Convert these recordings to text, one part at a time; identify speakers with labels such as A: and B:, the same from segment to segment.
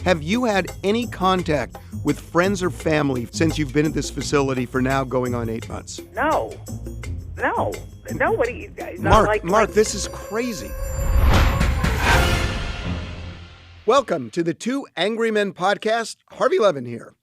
A: Have you had any contact with friends or family since you've been at this facility for now going on 8 months?
B: No. Nobody.
A: Mark, this is crazy. Welcome to the Two Angry Men podcast. Harvey Levin here.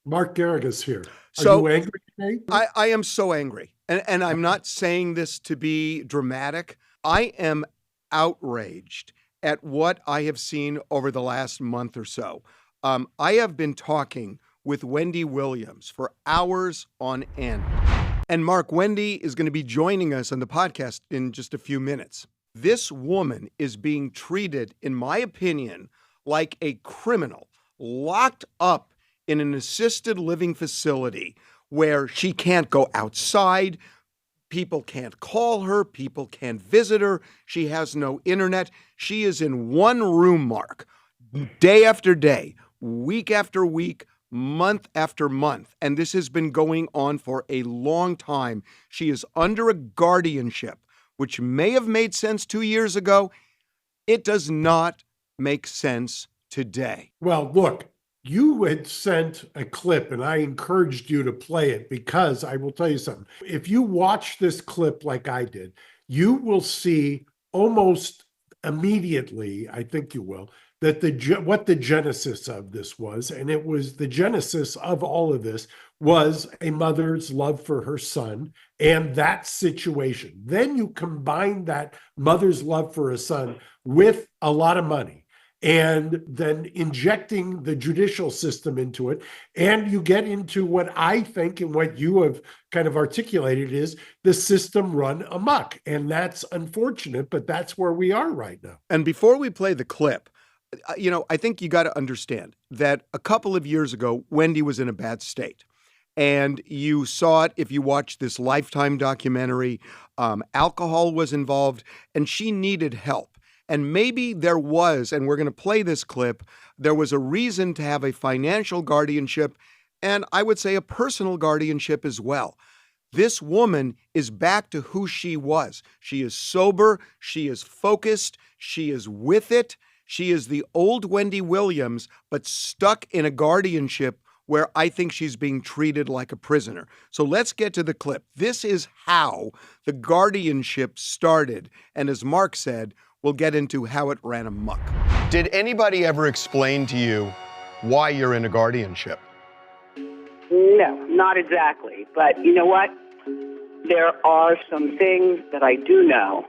C: Mark Geragos here.
A: So,
C: are you angry today?
A: I am so angry. And I'm not saying this to be dramatic. I am outraged at what I have seen over the last month or so. I have been talking with Wendy Williams for hours on end. And Mark, Wendy is going to be joining us on the podcast in just a few minutes. This woman is being treated, in my opinion, like a criminal, locked up in an assisted living facility where she can't go outside. People can't call her. People can't visit her. She has no internet. She is in one room, Mark, day after day, week after week, month after month. And this has been going on for a long time. She is under a guardianship, which may have made sense 2 years ago. It does not make sense today.
C: Well, look, you had sent a clip and I encouraged you to play it because I will tell you something. If you watch this clip like I did, you will see almost immediately, I think you will, that what the genesis of this was. And it was the genesis of all of this was a mother's love for her son and that situation. Then you combine that mother's love for a son with a lot of money and then injecting the judicial system into it. And you get into what I think and what you have kind of articulated is the system run amok. And that's unfortunate, but that's where we are right now.
A: And before we play the clip, I think you got to understand that a couple of years ago, Wendy was in a bad state. And you saw it if you watched this Lifetime documentary. Alcohol was involved, and she needed help. And maybe there was, and we're going to play this clip, there was a reason to have a financial guardianship, and I would say a personal guardianship as well. This woman is back to who she was. She is sober. She is focused. She is with it. She is the old Wendy Williams, but stuck in a guardianship where I think she's being treated like a prisoner. So let's get to the clip. This is how the guardianship started. And as Mark said, we'll get into how it ran amok. Did anybody ever explain to you why you're in a guardianship?
B: No, not exactly. But you know what? There are some things that I do know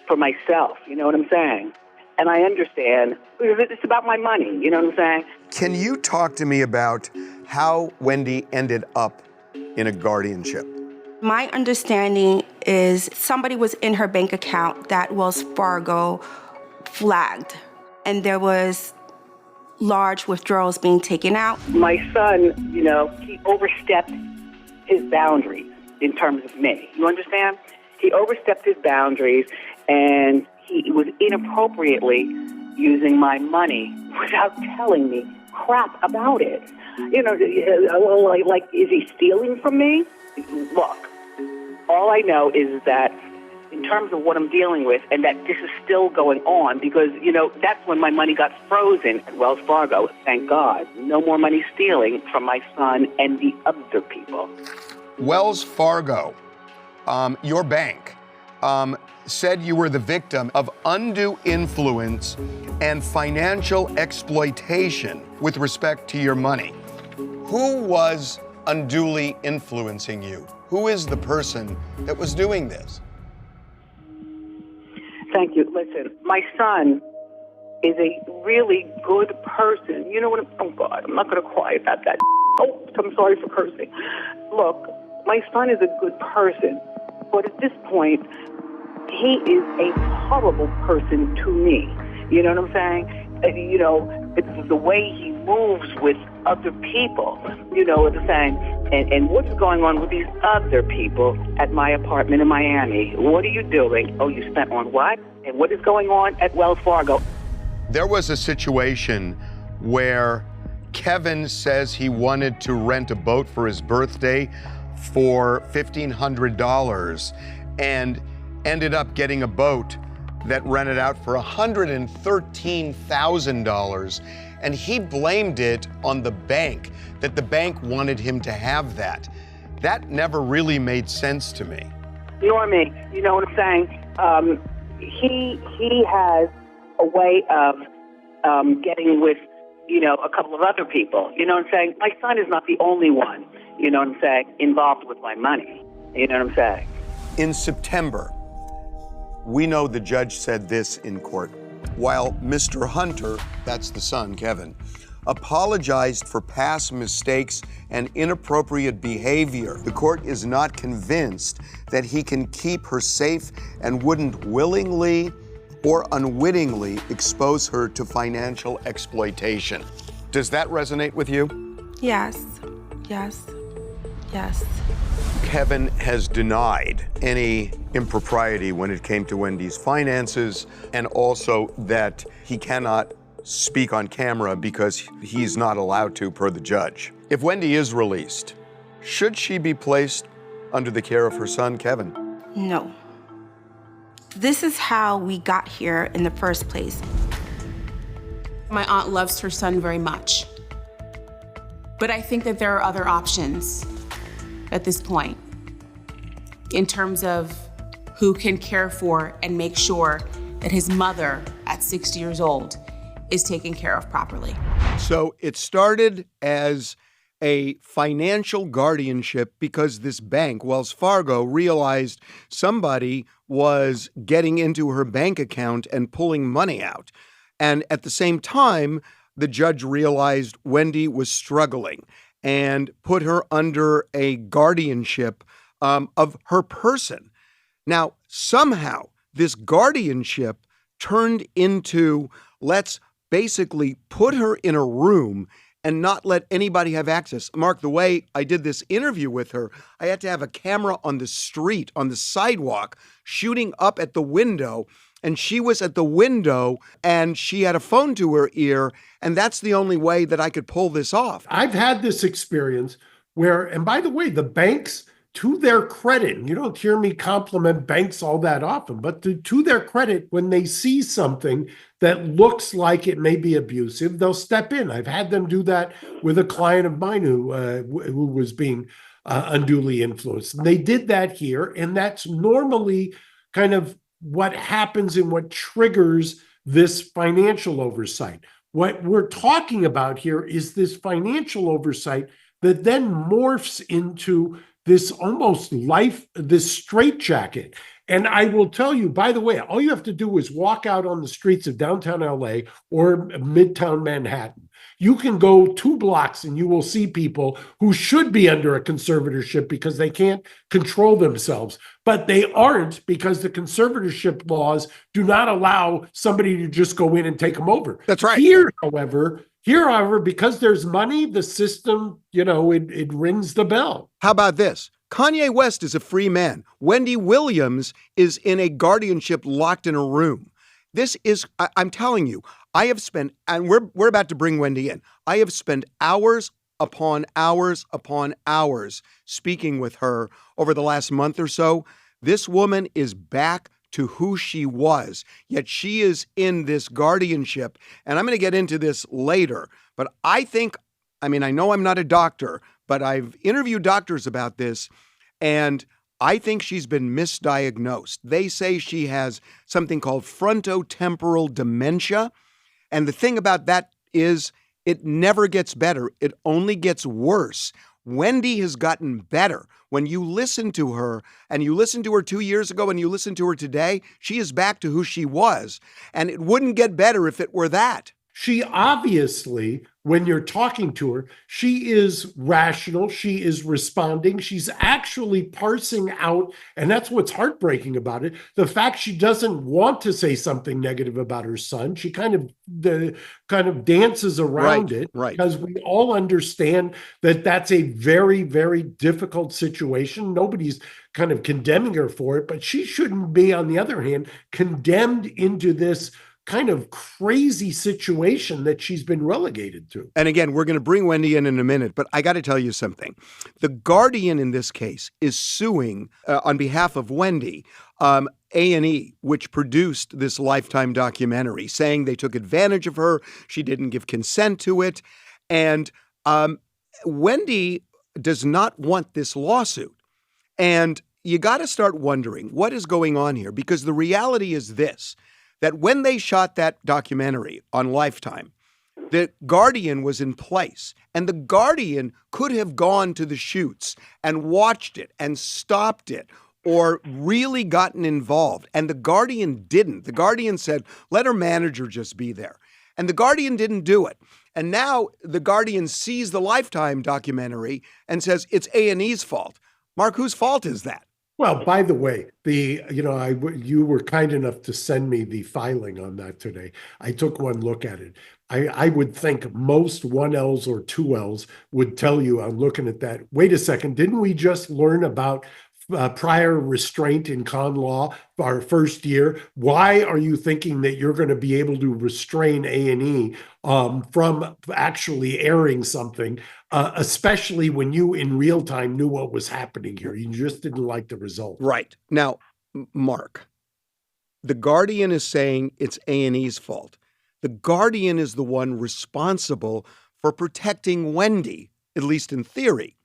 B: for myself. You know what I'm saying? And I understand. It's about my money. You know what I'm saying?
A: Can you talk to me about how Wendy ended up in a guardianship?
D: My understanding is somebody was in her bank account that Wells Fargo flagged, and there was large withdrawals being taken out.
B: My son, he overstepped his boundaries in terms of me. You understand? He overstepped his boundaries, and he was inappropriately using my money without telling me crap about it. Like, is he stealing from me? Look, all I know is that in terms of what I'm dealing with, and that this is still going on, because, that's when my money got frozen at Wells Fargo. Thank God. No more money stealing from my son and the other people.
A: Wells Fargo, your bank, said you were the victim of undue influence and financial exploitation with respect to your money. Who was unduly influencing you? Who is the person that was doing this?
B: Thank you. Listen, my son is a really good person. You know what? Oh, God, I'm not going to cry about that. Oh, I'm sorry for cursing. Look, my son is a good person, but at this point, he is a horrible person to me. You know what I'm saying? It's the way he moves with other people. You know what I'm saying? And what's going on with these other people at my apartment in Miami? What are you doing? Oh, you spent on what? And what is going on at Wells Fargo?
A: There was a situation where Kevin says he wanted to rent a boat for his birthday for $1,500 and ended up getting a boat that rented out for $113,000. and he blamed it on the bank, that the bank wanted him to have that. That never really made sense to me.
B: Nor me. You know what I'm saying? He has a way of getting with, a couple of other people. You know what I'm saying? My son is not the only one, you know what I'm saying, involved with my money. You know what I'm saying?
A: In September, we know the judge said this in court. While Mr. Hunter, that's the son, Kevin, apologized for past mistakes and inappropriate behavior, the court is not convinced that he can keep her safe and wouldn't willingly or unwittingly expose her to financial exploitation. Does that resonate with you?
D: Yes, yes, yes.
A: Kevin has denied any impropriety when it came to Wendy's finances, and also that he cannot speak on camera because he's not allowed to per the judge. If Wendy is released, should she be placed under the care of her son, Kevin?
D: No. This is how we got here in the first place.
E: My aunt loves her son very much. But I think that there are other options at this point in terms of who can care for and make sure that his mother at 60 years old is taken care of properly.
A: So it started as a financial guardianship because this bank, Wells Fargo, realized somebody was getting into her bank account and pulling money out. And at the same time, the judge realized Wendy was struggling and put her under a guardianship of her person. Now, somehow, this guardianship turned into, let's basically put her in a room and not let anybody have access. Mark, the way I did this interview with her, I had to have a camera on the street, on the sidewalk, shooting up at the window. And she was at the window and she had a phone to her ear. And that's the only way that I could pull this off.
C: I've had this experience where, and by the way, the banks, to their credit, and you don't hear me compliment banks all that often, but to their credit, when they see something that looks like it may be abusive, they'll step in. I've had them do that with a client of mine who was being unduly influenced. And they did that here, and that's normally kind of what happens and what triggers this financial oversight. What we're talking about here is this financial oversight that then morphs into this almost this straitjacket. And I will tell you, by the way, all you have to do is walk out on the streets of downtown LA or Midtown Manhattan. You can go 2 blocks and you will see people who should be under a conservatorship because they can't control themselves, but they aren't because the conservatorship laws do not allow somebody to just go in and take them over.
A: That's right.
C: Here, however, because there's money, the system, it rings the bell.
A: How about this? Kanye West is a free man. Wendy Williams is in a guardianship locked in a room. This is, I'm telling you, I have spent, and we're about to bring Wendy in. I have spent hours upon hours upon hours speaking with her over the last month or so. This woman is back to who she was, yet she is in this guardianship. And I'm going to get into this later, but I know I'm not a doctor, but I've interviewed doctors about this, and I think she's been misdiagnosed. They say she has something called frontotemporal dementia. And the thing about that is it never gets better. It only gets worse. Wendy has gotten better. When you listen to her, and you listened to her 2 years ago and you listen to her today, she is back to who she was. And it wouldn't get better if it were that.
C: She obviously, when you're talking to her, she is rational. She is responding. She's actually parsing out, and that's what's heartbreaking about it. The fact she doesn't want to say something negative about her son. She kind of dances around it because we all understand that that's a very, very difficult situation. Nobody's kind of condemning her for it, but she shouldn't be, on the other hand, condemned into this kind of crazy situation that she's been relegated to.
A: And again, we're going to bring Wendy in a minute, but I got to tell you something. The guardian in this case is suing on behalf of Wendy A&E, which produced this Lifetime documentary, saying they took advantage of her. She didn't give consent to it. And Wendy does not want this lawsuit. And you got to start wondering what is going on here, because the reality is this, that when they shot that documentary on Lifetime, the Guardian was in place, and the Guardian could have gone to the shoots and watched it and stopped it or really gotten involved. And the Guardian didn't. The Guardian said, let her manager just be there. And the Guardian didn't do it. And now the Guardian sees the Lifetime documentary and says it's A&E's fault. Mark, whose fault is that?
C: Well, by the way, you were kind enough to send me the filing on that today. I took one look at it. I would think most 1Ls or 2Ls would tell you, I'm looking at that, wait a second, didn't we just learn about prior restraint in con law our first year? Why are you thinking that you're going to be able to restrain A&E from actually airing something, especially when you in real time knew what was happening here? You just didn't like the result.
A: Right. Now, Mark, the Guardian is saying it's A&E's fault. The Guardian is the one responsible for protecting Wendy, at least in theory.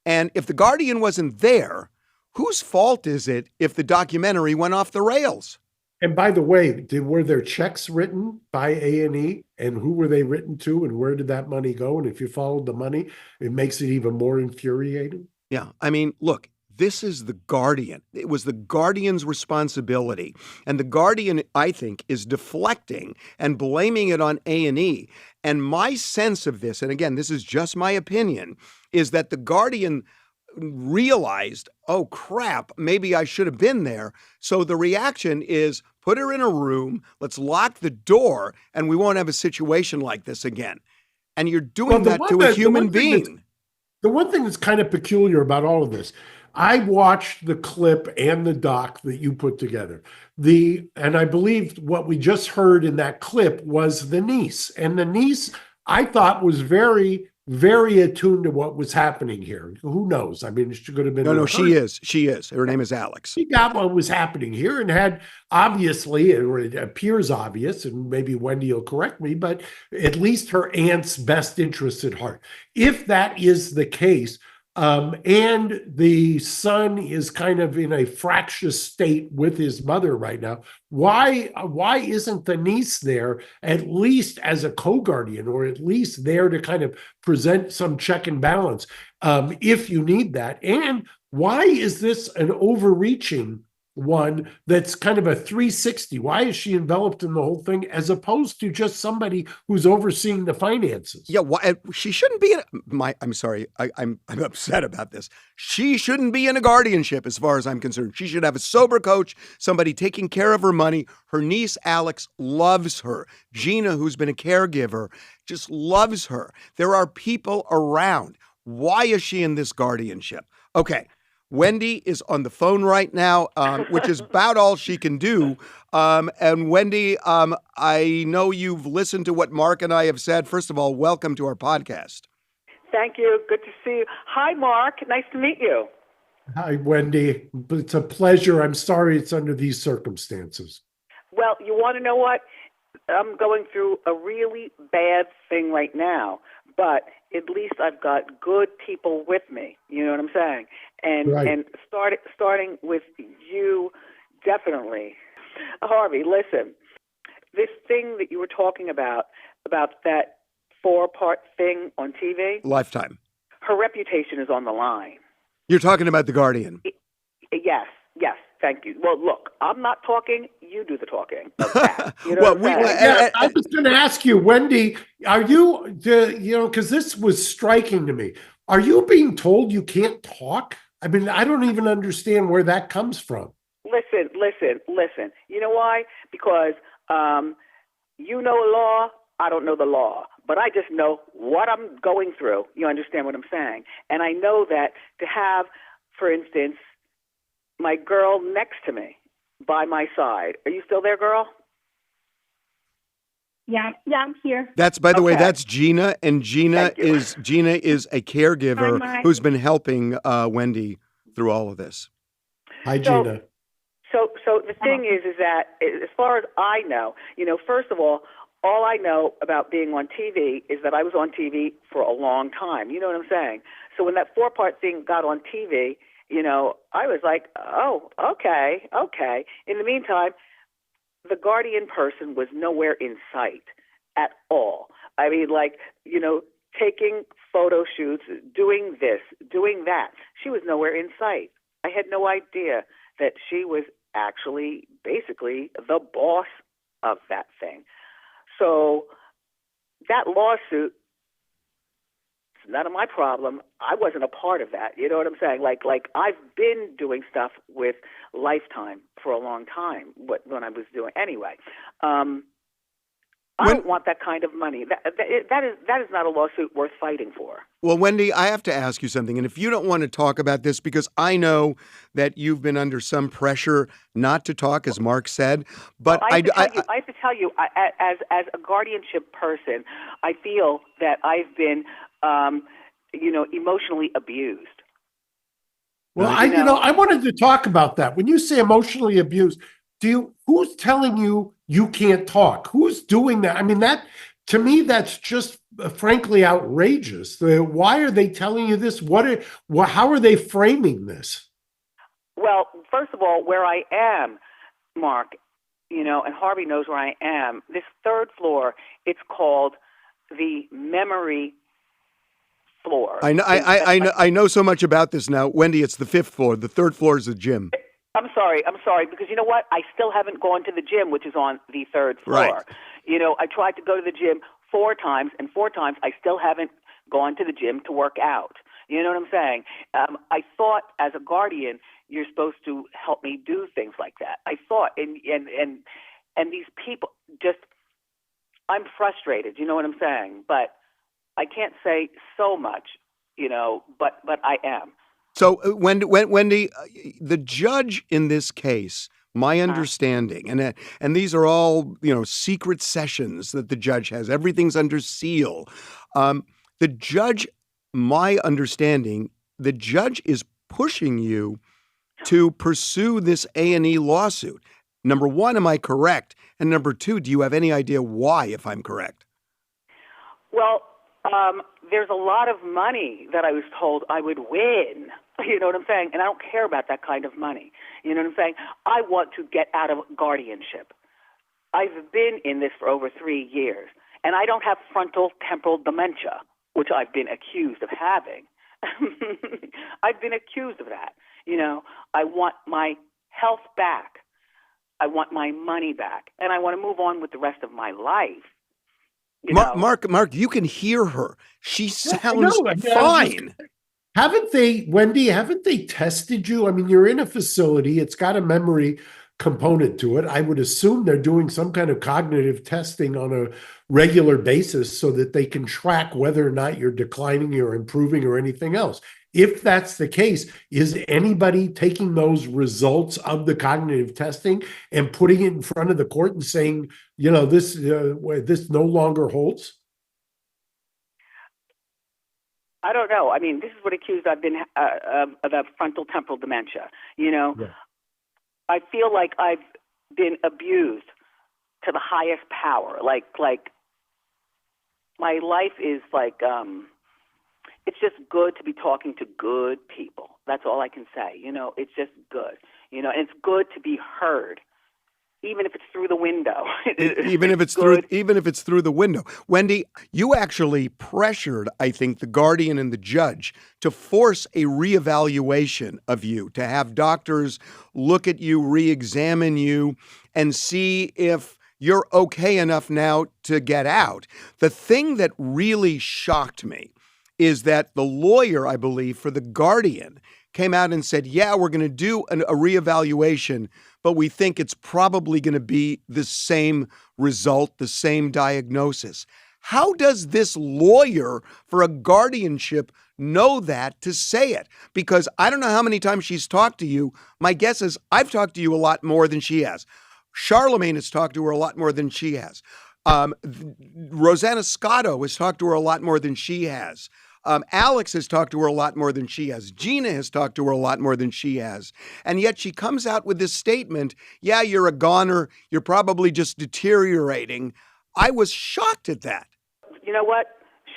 A: And if the Guardian wasn't there, whose fault is it if the documentary went off the rails?
C: And by the way, were there checks written by A&E, and who were they written to, and where did that money go? And if you followed the money, it makes it even more infuriating.
A: Yeah. I mean, look, this is the Guardian. It was the Guardian's responsibility. And the Guardian, I think, is deflecting and blaming it on A&E. And my sense of this, and again, this is just my opinion, is that the Guardian realized, oh crap, maybe I should have been there. So the reaction is put her in a room, let's lock the door, and we won't have a situation like this again. And you're doing that to a human being.
C: The one thing that's kind of peculiar about all of this, I watched the clip and the doc that you put together. And I believe what we just heard in that clip was the niece. And the niece, I thought, was very, very attuned to what was happening here. Who knows? I mean, she could have been.
A: No, she is. She is. Her name is Alex.
C: She got what was happening here and had, obviously, or it appears obvious, and maybe Wendy will correct me, but at least her aunt's best interest at heart. If that is the case, and the son is kind of in a fractious state with his mother right now, why isn't the niece there at least as a co-guardian, or at least there to kind of present some check and balance if you need that? And why is this an overreaching one that's kind of a 360? Why is she enveloped in the whole thing as opposed to just somebody who's overseeing the finances?
A: Yeah, she shouldn't be I'm sorry, I'm upset about this. She shouldn't be in a guardianship as far as I'm concerned. She should have a sober coach, somebody taking care of her money. Her niece, Alex, loves her. Gina, who's been a caregiver, just loves her. There are people around. Why is she in this guardianship? Okay. Wendy is on the phone right now, which is about all she can do. And Wendy, I know you've listened to what Mark and I have said. First of all, welcome to our podcast.
B: Thank you. Good to see you. Hi, Mark. Nice to meet you.
C: Hi, Wendy. It's a pleasure. I'm sorry it's under these circumstances.
B: Well, you want to know what? I'm going through a really bad thing right now, but at least I've got good people with me. You know what I'm saying? And
C: right.
B: And starting with you, definitely. Harvey, listen, this thing that you were talking about that 4-part thing on TV.
A: Lifetime.
B: Her reputation is on the line.
A: You're talking about The Guardian.
B: Yes, thank you. Well, look, I'm not talking. You do the talking. Okay. You know
C: I was going to ask you, Wendy, are you, because this was striking to me. Are you being told you can't talk? I mean, I don't even understand where that comes from.
B: Listen. You know why? Because you know the law, I don't know the law. But I just know what I'm going through. You understand what I'm saying? And I know that to have, for instance, my girl next to me by my side. Are you still there, girl?
F: Yeah, I'm here.
A: That's, by the way, that's Gina, and Gina is a caregiver who's been helping Wendy through all of this.
C: Hi, Gina.
B: So the thing is that as far as I know, first of all I know about being on TV is that I was on TV for a long time. You know what I'm saying? So when that 4-part thing got on TV, I was like, oh, okay. In the meantime, the Guardian person was nowhere in sight at all. I mean, taking photo shoots, doing this, doing that. She was nowhere in sight. I had no idea that she was actually basically the boss of that thing. So that lawsuit, it's none of my problem. I wasn't a part of that. You know what I'm saying? Like I've been doing stuff with Lifetime for a long time. When I was doing anyway. I don't want that kind of money. That is not a lawsuit worth fighting for.
A: Well, Wendy, I have to ask you something. And if you don't want to talk about this, because I know that you've been under some pressure not to talk, as Mark said, but
B: I have to tell you, as a guardianship person, I feel that I've been, emotionally abused.
C: Well, I wanted to talk about that. When you say emotionally abused, who's telling you can't talk? Who's doing that? I mean, to me, that's just frankly outrageous. Why are they telling you this? How are they framing this?
B: Well, first of all, where I am, Mark, and Harvey knows where I am. This 3rd floor, it's called the memory floor.
A: I know so much about this now. Wendy, it's the 5th floor. The 3rd floor is the gym.
B: I'm sorry, because you know what? I still haven't gone to the gym, which is on the 3rd floor.
A: Right.
B: I tried to go to the gym 4 times, and 4 times I still haven't gone to the gym to work out. You know what I'm saying? I thought as a guardian, you're supposed to help me do things like that. I thought, and these people just, I'm frustrated. You know what I'm saying? But I can't say so much, but I am.
A: So, Wendy, the judge in this case, my understanding, and these are all, secret sessions that the judge has. Everything's under seal. The judge, my understanding, the judge is pushing you to pursue this A&E lawsuit. Number one, am I correct? And number two, do you have any idea why, if I'm correct?
B: Well, there's a lot of money that I was told I would win. You know what I'm saying? And I don't care about that kind of money. You know what I'm saying? I want to get out of guardianship. I've been in this for over 3 years, and I don't have frontal temporal dementia, which I've been accused of having. I've been accused of that. I want my health back. I want my money back, and I want to move on with the rest of my life.
A: Mark, you can hear her. She sounds fine.
C: Wendy, haven't they tested you? I mean, you're in a facility. It's got a memory component to it. I would assume they're doing some kind of cognitive testing on a regular basis so that they can track whether or not you're declining or improving or anything else. If that's the case, is anybody taking those results of the cognitive testing and putting it in front of the court and saying, this no longer holds?
B: I don't know. I mean, this is what accused I've been of the frontal temporal dementia. Yeah. I feel like I've been abused to the highest power. Like my life is like, it's just good to be talking to good people. That's all I can say. It's just good. And it's good to be heard, even if it's through the window.
A: even if it's through the window. Wendy, you actually pressured, I think, the guardian and the judge to force a reevaluation of you, to have doctors look at you, re-examine you, and see if you're okay enough now to get out. The thing that really shocked me is that the lawyer, I believe, for the guardian came out and said, yeah, we're going to do a reevaluation, but we think it's probably going to be the same result, the same diagnosis. How does this lawyer for a guardianship know that to say it? Because I don't know how many times she's talked to you. My guess is I've talked to you a lot more than she has. Charlemagne has talked to her a lot more than she has. Rosanna Scotto has talked to her a lot more than she has. Alex has talked to her a lot more than she has. Gina has talked to her a lot more than she has. And yet she comes out with this statement, yeah, you're a goner. You're probably just deteriorating. I was shocked at that.
B: You know what?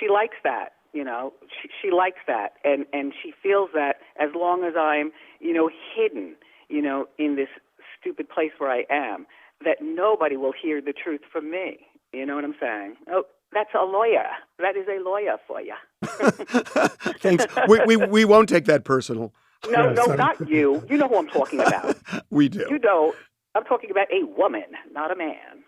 B: She likes that. She likes that. And she feels that as long as I'm, hidden, in this stupid place where I am, that nobody will hear the truth from me. You know what I'm saying? Oh, that's a lawyer. That is a lawyer for you.
A: Thanks. We won't take that personal.
B: No, not you. You know who I'm talking about.
A: We do.
B: You know, I'm talking about a woman, not a man.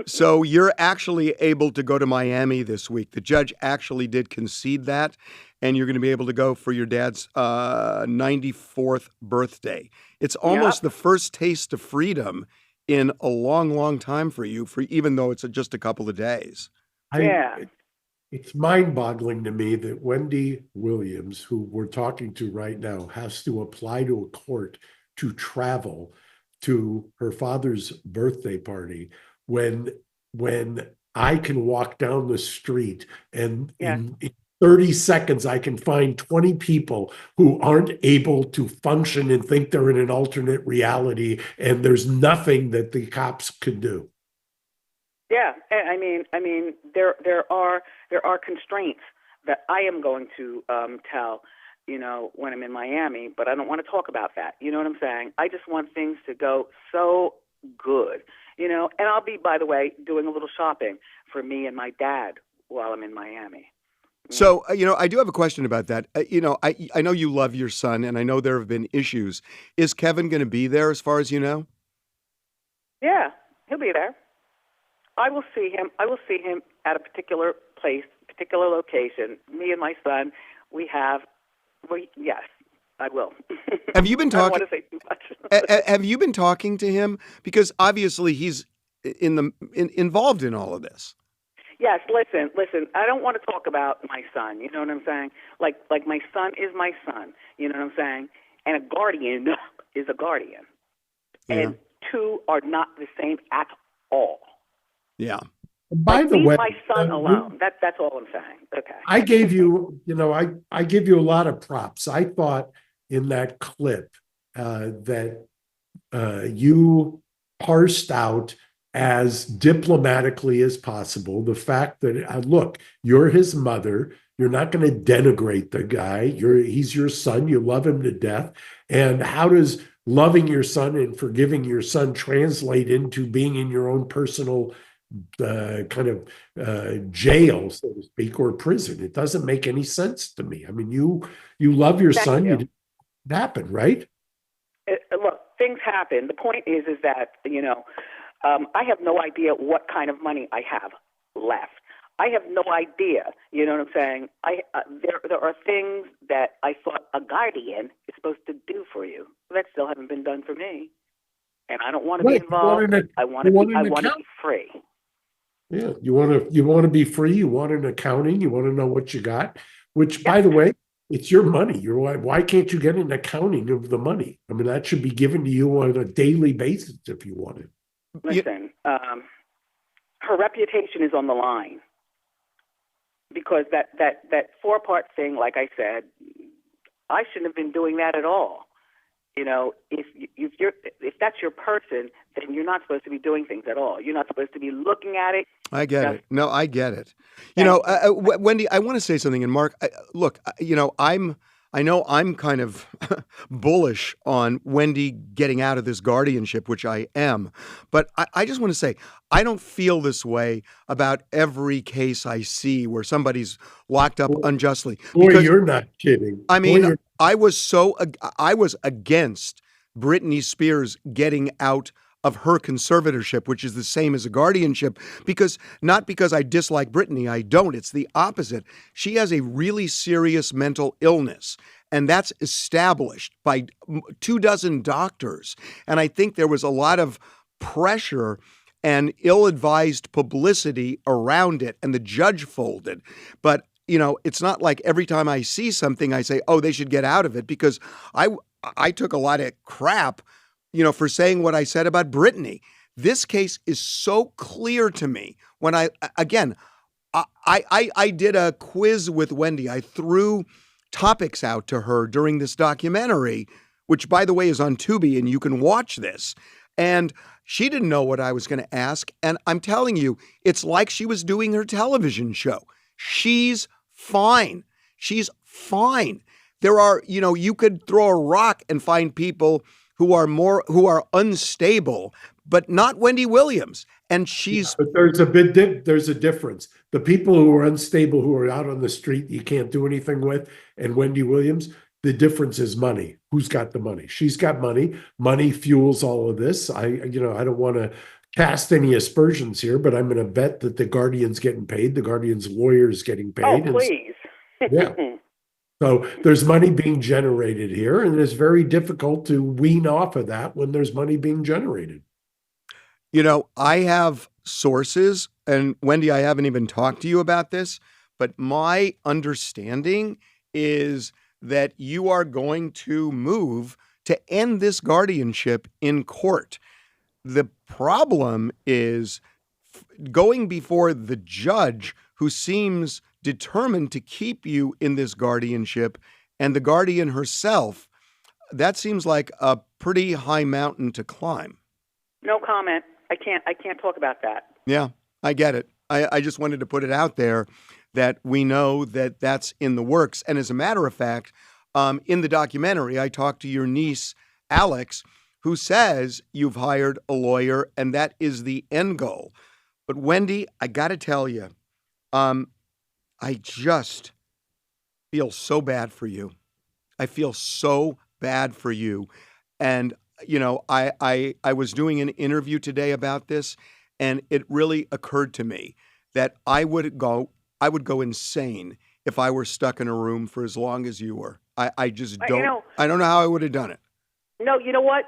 A: So you're actually able to go to Miami this week. The judge actually did concede that, and you're going to be able to go for your dad's 94th birthday. It's almost the first taste of freedom in a long, long time for you, even though it's just a couple of days.
C: It's mind-boggling to me that Wendy Williams, who we're talking to right now, has to apply to a court to travel to her father's birthday party when I can walk down the street and in 30 seconds I can find 20 people who aren't able to function and think they're in an alternate reality, and there's nothing that the cops can do.
B: Yeah, I mean, there are constraints that I am going to tell, when I'm in Miami, but I don't want to talk about that. You know what I'm saying? I just want things to go so good, and I'll be, by the way, doing a little shopping for me and my dad while I'm in Miami.
A: So, I do have a question about that. I know you love your son, and I know there have been issues. Is Kevin going to be there as far as you know?
B: Yeah, he'll be there. I will see him at a particular place, particular location. Me and my son, yes, I will.
A: Have you been talking?
B: I don't want to say too much.
A: Have you been talking to him? Because obviously he's involved in all of this.
B: Yes, listen. I don't want to talk about my son. You know what I'm saying? Like my son is my son. You know what I'm saying? And a guardian is a guardian.
C: Yeah.
B: And two are not the same at all.
A: Yeah.
C: By the way,
B: my son alone. That's all I'm saying. Okay.
C: I gave you, I give you a lot of props. I thought in that clip that you parsed out as diplomatically as possible the fact that, look, you're his mother. You're not going to denigrate the guy. He's your son. You love him to death. And how does loving your son and forgiving your son translate into being in your own personal kind of jail, so to speak, or prison? It doesn't make any sense to me. I mean, you love your son. You didn't happen, right?
B: Look, things happen. The point is that, I have no idea what kind of money I have left. I have no idea. You know what I'm saying? There are things that I thought a guardian is supposed to do for you that still haven't been done for me, and I don't want to be involved. I want to be free.
C: Yeah, you want to be free. You want an accounting. You want to know what you got. Which, by the way, it's your money. Why can't you get an accounting of the money? I mean, that should be given to you on a daily basis if you want it.
B: Listen, her reputation is on the line because that 4-part thing, like I said, I shouldn't have been doing that at all. If that's your person, then you're not supposed to be doing things at all. You're not supposed to be looking at it.
A: I get it. No, I get it. Wendy, I want to say something. And Mark, look, I know I'm kind of bullish on Wendy getting out of this guardianship, which I am. But I just want to say, I don't feel this way about every case I see where somebody's locked up unjustly.
C: Boy, you're not kidding.
A: I mean, I was against Britney Spears getting out of her conservatorship, which is the same as a guardianship, not because I dislike Britney, I don't. It's the opposite. She has a really serious mental illness, and that's established by 24 doctors. And I think there was a lot of pressure and ill-advised publicity around it, and the judge folded. But, it's not like every time I see something, I say, oh, they should get out of it, because I took a lot of crap for saying what I said about Britney. This case is so clear to me when I did a quiz with Wendy. I threw topics out to her during this documentary, which, by the way, is on Tubi, and you can watch this. And she didn't know what I was going to ask. And I'm telling you, it's like she was doing her television show. She's fine. She's fine. There are, you could throw a rock and find people who are unstable, but not Wendy Williams. And she's.
C: But there's a difference. The people who are unstable, who are out on the street, you can't do anything with, and Wendy Williams, the difference is money. Who's got the money? She's got money. Money fuels all of this. I don't want to cast any aspersions here, but I'm going to bet that the Guardian's getting paid. The Guardian's lawyer is getting paid.
B: Oh, please.
C: Yeah. So there's money being generated here, and it's very difficult to wean off of that when there's money being generated.
A: I have sources, and Wendy, I haven't even talked to you about this, but my understanding is that you are going to move to end this guardianship in court. The problem is going before the judge, who seems determined to keep you in this guardianship, and the guardian herself. That seems like a pretty high mountain to climb.
B: No comment. I can't talk about that.
A: Yeah, I get it. I just wanted to put it out there that we know that that's in the works. And as a matter of fact, in the documentary, I talked to your niece, Alex, who says you've hired a lawyer and that is the end goal. But Wendy, I got to tell you, I just feel so bad for you. I feel so bad for you. And I was doing an interview today about this, and it really occurred to me that I would go insane if I were stuck in a room for as long as you were. I just don't. I don't know how I would have done it.
B: No, you know what?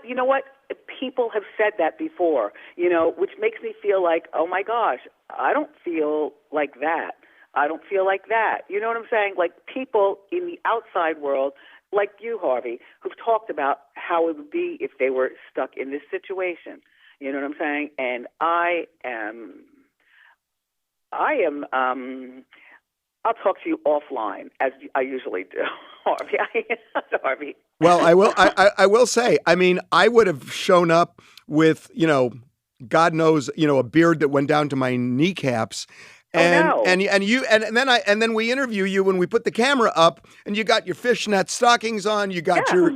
B: People have said that before. Which makes me feel like, oh my gosh, I don't feel like that. I don't feel like that. You know what I'm saying? Like people in the outside world, like you, Harvey, who've talked about how it would be if they were stuck in this situation. You know what I'm saying? And I am, I'll talk to you offline, as I usually do, Harvey. Harvey.
A: Well, I will say, I mean, I would have shown up with, God knows, a beard that went down to my kneecaps. And,
B: oh, no.
A: and then we interview you when we put the camera up, and you got your fishnet stockings on. You got your,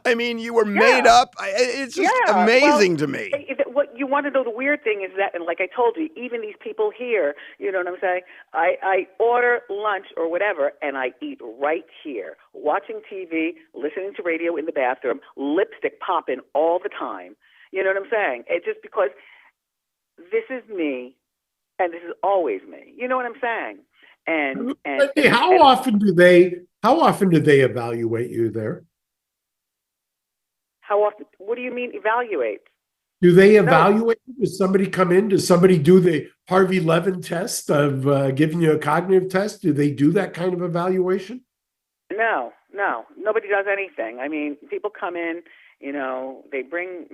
A: I mean, you were made up. It's just amazing to me.
B: What you want to know, the weird thing is that, and like I told you, even these people here, you know what I'm saying? I order lunch or whatever, and I eat right here, watching TV, listening to radio in the bathroom, lipstick popping all the time. You know what I'm saying? It's just because this is me. And this is always me. You know what I'm saying? And
C: how often do they evaluate you there?
B: How often? What do you mean evaluate?
C: Do they evaluate? No. Does somebody come in? Does somebody do the Harvey Levin test of giving you a cognitive test? Do they do that kind of evaluation?
B: No. Nobody does anything. I mean, people come in, they bring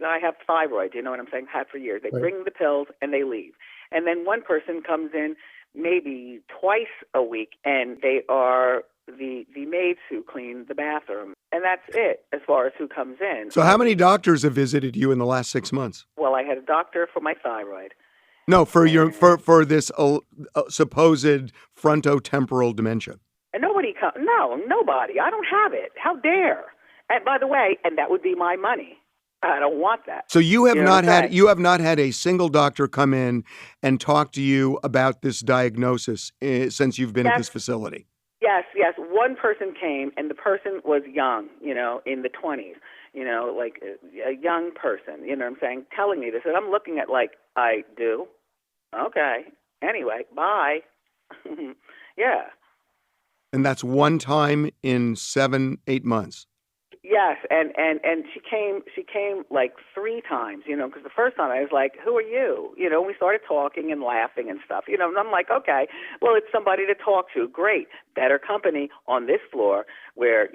B: I have thyroid, you know what I'm saying? Had for years. They bring the pills and they leave. And then one person comes in maybe twice a week, and they are the maids who clean the bathroom. And that's it as far as who comes in.
A: So how many doctors have visited you in the last 6 months?
B: Well, I had a doctor for my thyroid.
A: No, for this supposed frontotemporal dementia.
B: And nobody comes. No, nobody. I don't have it. How dare? And by the way, and that would be my money. I don't want that.
A: So you have not had a single doctor come in and talk to you about this diagnosis since you've been at this facility.
B: Yes. One person came, and the person was young, in the 20s, like a young person, you know what I'm saying, telling me this. And I'm looking at like, I do? Okay. Anyway, bye. Yeah.
A: And that's one time in 7-8 months.
B: Yes, and she came like 3 times, because the first time I was like, who are you? We started talking and laughing and stuff, and I'm like, okay, well, it's somebody to talk to. Great. Better company on this floor where,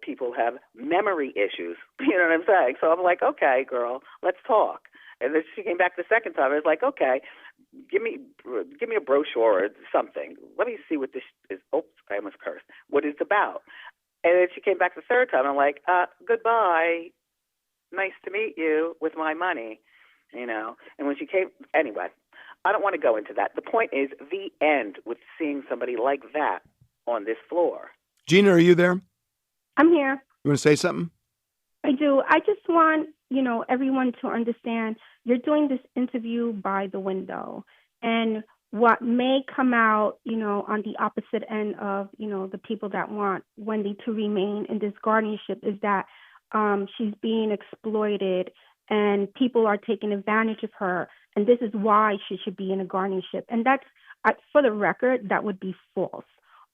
B: people have memory issues. You know what I'm saying? So I'm like, okay, girl, let's talk. And then she came back the second time. I was like, okay, give me a brochure or something. Let me see what this is. Oops, I almost cursed. What it's about. And then she came back the third time. I'm like, goodbye. Nice to meet you with my money, you know. And when she came, anyway, I don't want to go into that. The point is the end with seeing somebody like that on this floor.
A: Gina, are you there?
D: I'm here.
A: You want to say something?
D: I do. I just want, everyone to understand you're doing this interview by the window. And what may come out, on the opposite end of, the people that want Wendy to remain in this guardianship is that she's being exploited and people are taking advantage of her. And this is why she should be in a guardianship. And that's, for the record, that would be false.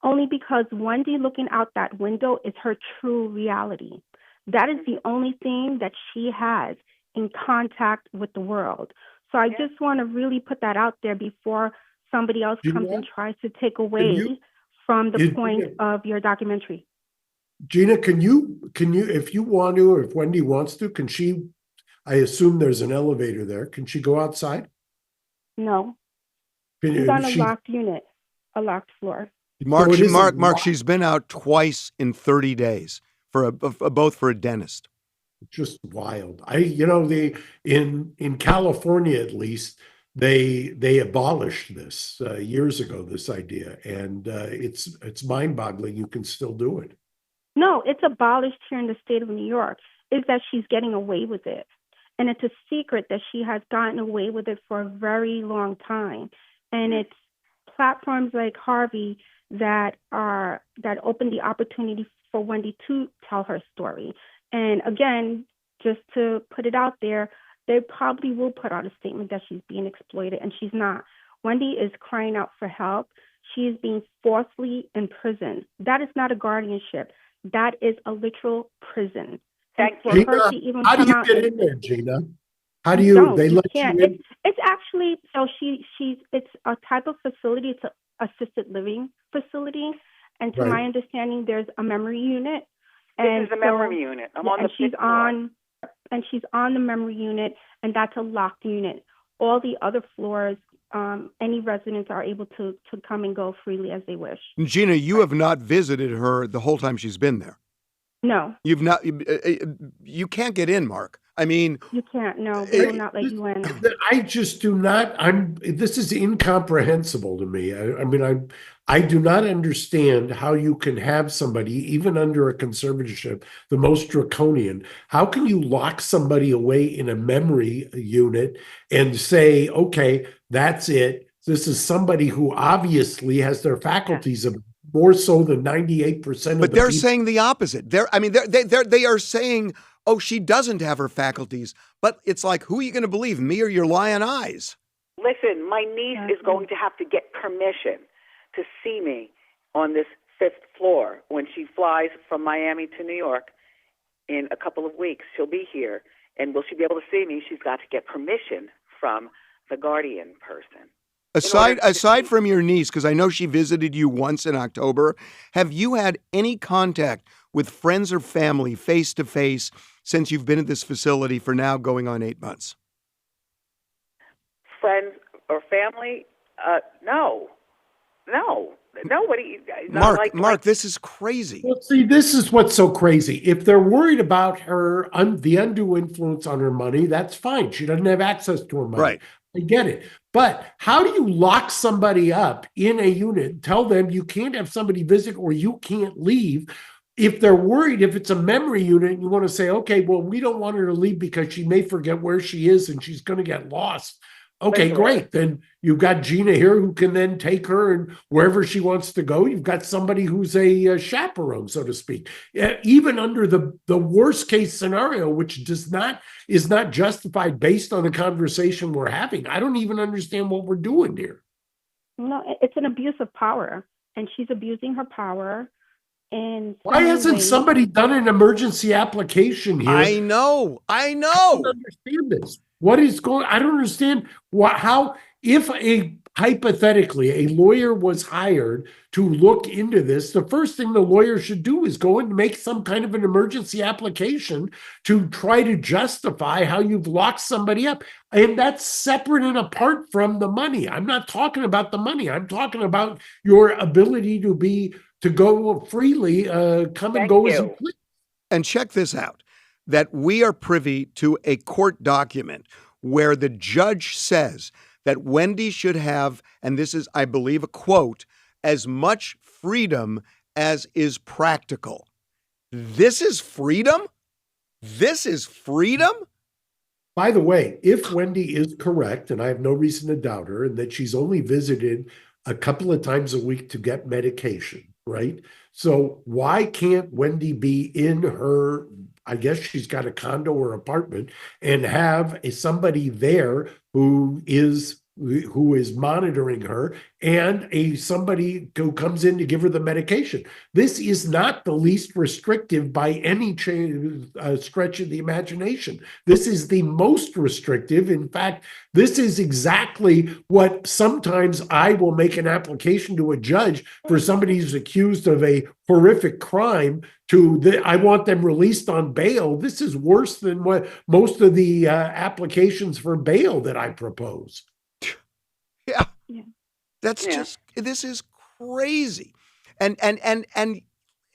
D: Only because Wendy looking out that window is her true reality. That is the only thing that she has in contact with the world. So I just want to really put that out there before somebody else comes and tries to take away from the point of your documentary.
C: Gina, can you, if you want to, or if Wendy wants to, can she, I assume there's an elevator there. Can she go outside?
D: No. She's on a locked unit, a locked floor.
A: Mark, she's been out twice in 30 days for both for a dentist.
C: Just wild. In California, at least, they abolished this years ago, this idea, and it's mind-boggling you can still do it.
D: No, it's abolished here in the state of New York. Is that she's getting away with it. And it's a secret that she has gotten away with it for a very long time. And it's platforms like Harvey that open the opportunity for Wendy to tell her story. And again, just to put it out there, they probably will put out a statement that she's being exploited, and she's not. Wendy is crying out for help. She is being forcibly imprisoned. That is not a guardianship. That is a literal prison.
B: Thank you.
C: Gina, how do you get in there, Gina? How do they let you in?
D: It's actually, so it's a type of facility. It's an assisted living facility. And to my understanding, there's a memory unit.
B: This is a memory unit.
D: She's on the memory unit, and that's a locked unit. All the other floors, any residents are able to come and go freely as they wish.
A: Gina, you have not visited her the whole time she's been there.
D: No.
A: You've not. You can't get in, Mark. I mean,
D: you can't. No, we will not let you in.
C: I just do not. This is incomprehensible to me. I do not understand how you can have somebody, even under a conservatorship, the most draconian. How can you lock somebody away in a memory unit and say, okay, that's it? This is somebody who obviously has their faculties of more so than 98%.
A: But they're saying the opposite. They are saying, oh, she doesn't have her faculties. But it's like, who are you going to believe, me or your lying eyes?
B: Listen, my niece is going to have to get permission to see me on this 5th floor when she flies from Miami to New York in a couple of weeks. She'll be here. And will she be able to see me? She's got to get permission from the guardian person.
A: Aside from your niece, because I know she visited you once in October, have you had any contact with friends or family face to face since you've been at this facility for now going on 8 months?
B: Friends or family? No. Nobody.
A: Mark, this is crazy.
C: Well, see, this is what's so crazy. If they're worried about her, the undue influence on her money, that's fine. She doesn't have access to her money.
A: Right.
C: I get it. But how do you lock somebody up in a unit, tell them you can't have somebody visit or you can't leave? If they're worried, if it's a memory unit, you want to say, okay, well, we don't want her to leave because she may forget where she is and she's going to get lost. Okay, great. Then you've got Gina here who can then take her and wherever she wants to go. You've got somebody who's a chaperone, so to speak. Even under the worst case scenario, which is not justified based on the conversation we're having. I don't even understand what we're doing here.
D: No, it's an abuse of power, and she's abusing her power. And
C: why hasn't somebody done an emergency application here?
A: I know.
C: I don't understand this. What is going? I don't understand how if hypothetically, a lawyer was hired to look into this, the first thing the lawyer should do is go and make some kind of an emergency application to try to justify how you've locked somebody up. And that's separate and apart from the money. I'm not talking about the money. I'm talking about your ability to go freely, come and
B: Thank
C: go as you
B: you.
C: please.
A: And check this out, that we are privy to a court document where the judge says that Wendy should have, and this is, I believe, a quote, as much freedom as is practical. This is freedom? This is freedom?
C: By the way, if Wendy is correct, and I have no reason to doubt her, and that she's only visited a couple of times a week to get medication, right? So why can't Wendy be in her, I guess she's got a condo or apartment, and have somebody there who is monitoring her, and somebody who comes in to give her the medication? This is not the least restrictive by any stretch of the imagination. This is the most restrictive. In fact, this is exactly what sometimes I will make an application to a judge for somebody who's accused of a horrific crime I want them released on bail. This is worse than what most of the applications for bail that I propose.
A: Yeah. That's
B: Yeah.
A: just, this is crazy. And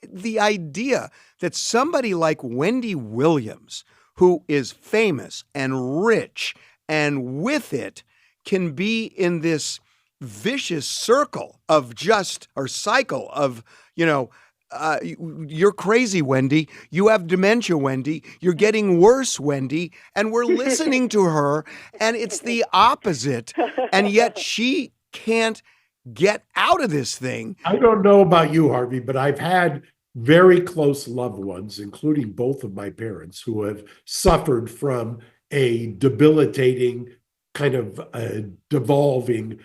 A: the idea that somebody like Wendy Williams, who is famous and rich and with it, can be in this vicious cycle of you're crazy, Wendy. You have dementia, Wendy. You're getting worse, Wendy. And we're listening to her, and it's the opposite. And yet she can't get out of this thing.
C: I don't know about you, Harvey, but I've had very close loved ones, including both of my parents, who have suffered from a debilitating kind of devolving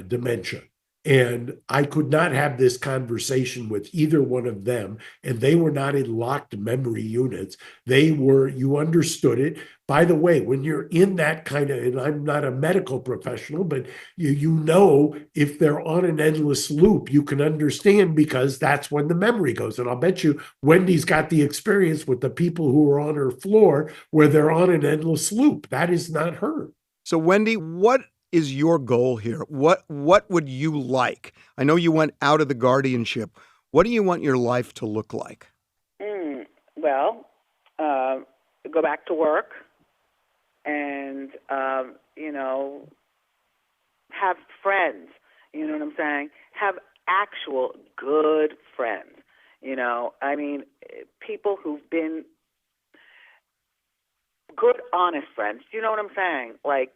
C: dementia. And I could not have this conversation with either one of them. And they were not in locked memory units. You understood it. By the way, when you're in that kind of, and I'm not a medical professional, but you know, if they're on an endless loop, you can understand, because that's when the memory goes. And I'll bet you Wendy's got the experience with the people who are on her floor where they're on an endless loop. That is not her.
A: So, Wendy, what is your goal here? What would you like? I know you went out of the guardianship. What do you want your life to look like?
B: Well, go back to work and, have friends. You know what I'm saying? Have actual good friends. People who've been good, honest friends. Do you know what I'm saying? Like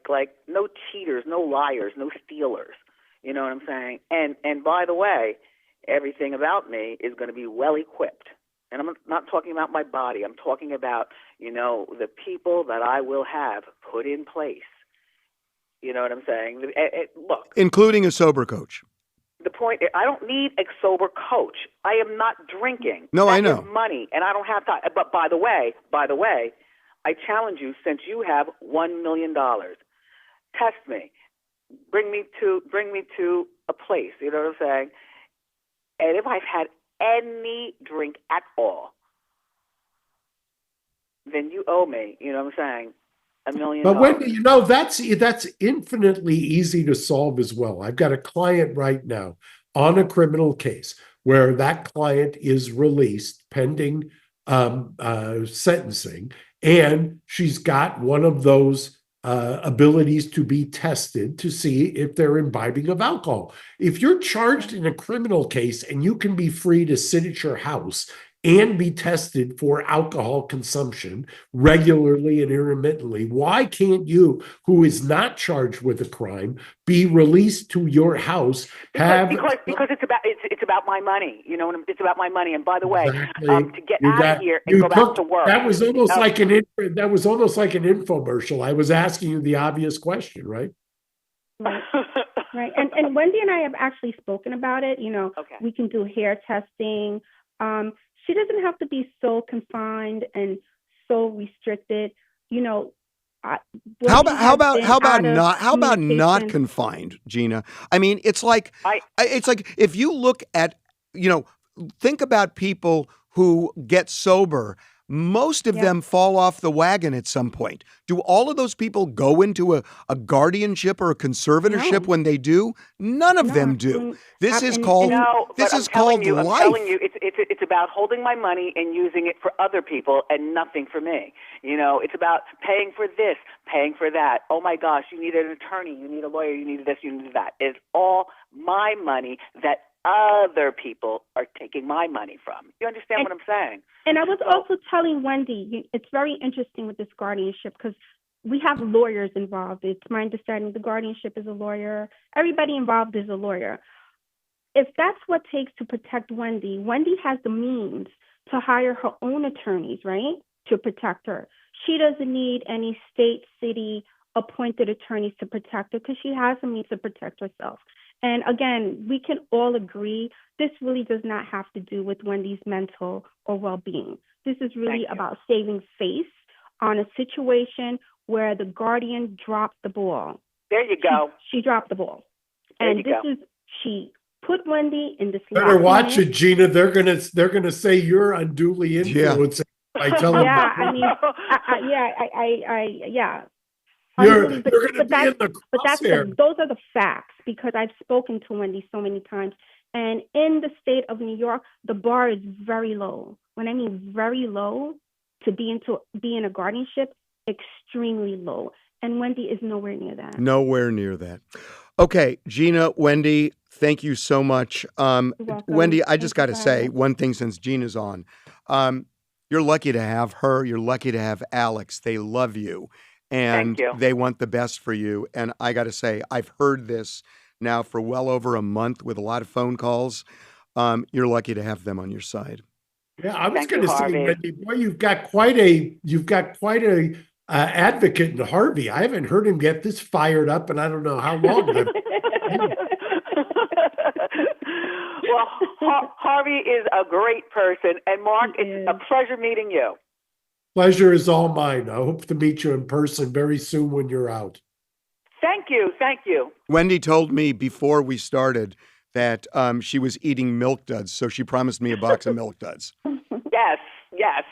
B: no cheaters, no liars, no stealers. You know what I'm saying? And by the way, everything about me is going to be well equipped. And I'm not talking about my body. I'm talking about, the people that I will have put in place. You know what I'm saying? Look.
A: Including a sober coach.
B: The point is, I don't need a sober coach. I am not drinking.
A: No, I know.
B: That is money, and I don't have time. But by the way, I challenge you, since you have $1 million, test me. Bring me to a place, you know what I'm saying? And if I've had any drink at all, then you owe me, you know what I'm saying, $1 million.
C: But Wendy, that's infinitely easy to solve as well. I've got a client right now on a criminal case where that client is released pending sentencing, and she's got one of those abilities to be tested to see if they're imbibing of alcohol. If you're charged in a criminal case and you can be free to sit at your house and be tested for alcohol consumption regularly and intermittently, why can't you, who is not charged with a crime, be released to your house?
B: Because it's about my money. You know, it's about my money. And by the way, to get out of here and go back to work.
C: That was almost like an infomercial. I was asking you the obvious question, right?
D: Right. And Wendy and I have actually spoken about it. Okay. We can do hair testing. She doesn't have to be so confined and so restricted. Wendy has been
A: how about
D: out of
A: not
D: communication.
A: confined, Gina? I mean, it's like
B: I
A: if you look at, think about people who get sober, most of
D: Yep.
A: them fall off the wagon at some point. Do all of those people go into a guardianship or a conservatorship
D: No.
A: when they do? None of
D: No,
A: them do.
D: absolutely.
A: This is
D: And
A: called
B: No,
A: this
B: but
A: is called
B: I'm
A: life.
B: telling you, it's about holding my money and using it for other people and nothing for me. It's about paying for this, paying for that. Oh my gosh, you need an attorney, you need a lawyer, you need this, you need that. It's all my money that other people are taking my money from. You understand what I'm saying?
D: And I was also telling Wendy, it's very interesting with this guardianship because we have lawyers involved. It's my understanding the guardianship is a lawyer. Everybody involved is a lawyer. If that's what it takes to protect Wendy, Wendy has the means to hire her own attorneys, right, to protect her. She doesn't need any state, city appointed attorneys to protect her because she has the means to protect herself. And again, we can all agree this really does not have to do with Wendy's mental or well-being. This is really about saving face on a situation where the guardian dropped the ball.
B: There you go.
D: She dropped the ball.
B: There
D: And
B: you
D: this
B: go.
D: is, she put Wendy in this
C: Better watch
D: lock-in.
C: it, Gina. They're gonna say you're unduly influencing by telling
D: Yeah,
C: them.
D: I mean, yeah.
C: You're
D: Unduly,
C: going to be in the
D: but
C: crosshair.
D: those are the facts because I've spoken to Wendy so many times. And in the state of New York, the bar is very low. When I mean very low, to be in a guardianship, extremely low. And Wendy is nowhere near that.
A: Nowhere near that. Okay, Gina, Wendy, thank you so much.
D: You're welcome.
A: Wendy, I just got
D: Thank
A: to
D: you for
A: say
D: having me.
A: one thing since Gina's on. You're lucky to have her. You're lucky to have Alex. They love you. And
B: Thank you.
A: they want the best for you. And I got to say, I've heard this now for well over a month with a lot of phone calls. You're lucky to have them on your side.
C: Yeah, I was
B: Thank you,
C: going to say,
B: Harvey.
C: Wendy, boy, you've got quite a advocate in Harvey. I haven't heard him get this fired up, and I don't know how long.
B: Well, Harvey is a great person, and Mark, it's a pleasure meeting you.
C: Pleasure is all mine. I hope to meet you in person very soon when you're out.
B: Thank you. Thank you.
A: Wendy told me before we started that she was eating Milk Duds, so she promised me a box of Milk Duds.
B: Yes. Yes.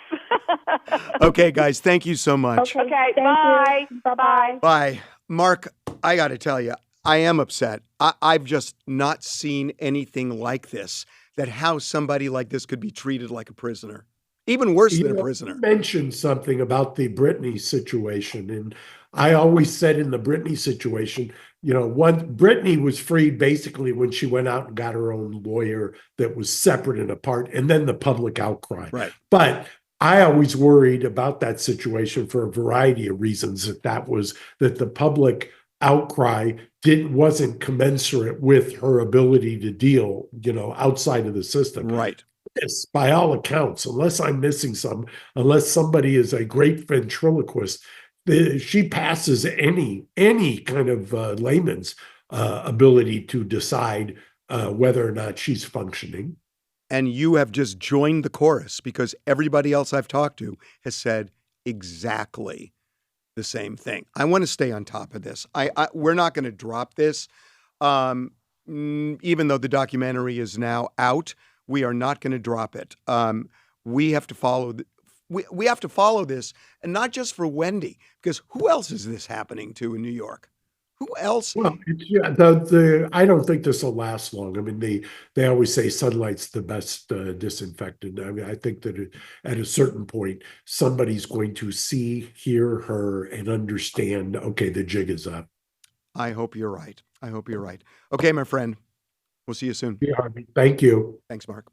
A: Okay, guys, thank you so much.
B: Okay,
D: Thank
B: bye.
D: you. Bye-bye.
A: Bye. Mark, I got to tell you, I am upset. I've just not seen anything like this, that how somebody like this could be treated like a prisoner. Even worse than a prisoner.
C: You mentioned something about the Britney situation, and I always said in the Britney situation, Britney was freed basically when she went out and got her own lawyer that was separate and apart, and then the public outcry.
A: Right.
C: But I always worried about that situation for a variety of reasons, that the public outcry wasn't commensurate with her ability to deal, outside of the system.
A: Right.
C: Yes, by all accounts, unless I'm missing some, unless somebody is a great ventriloquist, she passes any kind of layman's ability to decide whether or not she's functioning.
A: And you have just joined the chorus because everybody else I've talked to has said exactly the same thing. I want to stay on top of this. We're not going to drop this, even though the documentary is now out. We are not going to drop it. We have to follow. We have to follow this, and not just for Wendy, because who else is this happening to in New York? Who else?
C: Well, I don't think this will last long. I mean, they always say sunlight's the best disinfectant. I mean, I think that at a certain point, somebody's going to see, hear her, and understand. Okay, the jig is up.
A: I hope you're right. I hope you're right. Okay, my friend. We'll see you soon.
C: Yeah, Harvey. Thank you.
A: Thanks, Mark.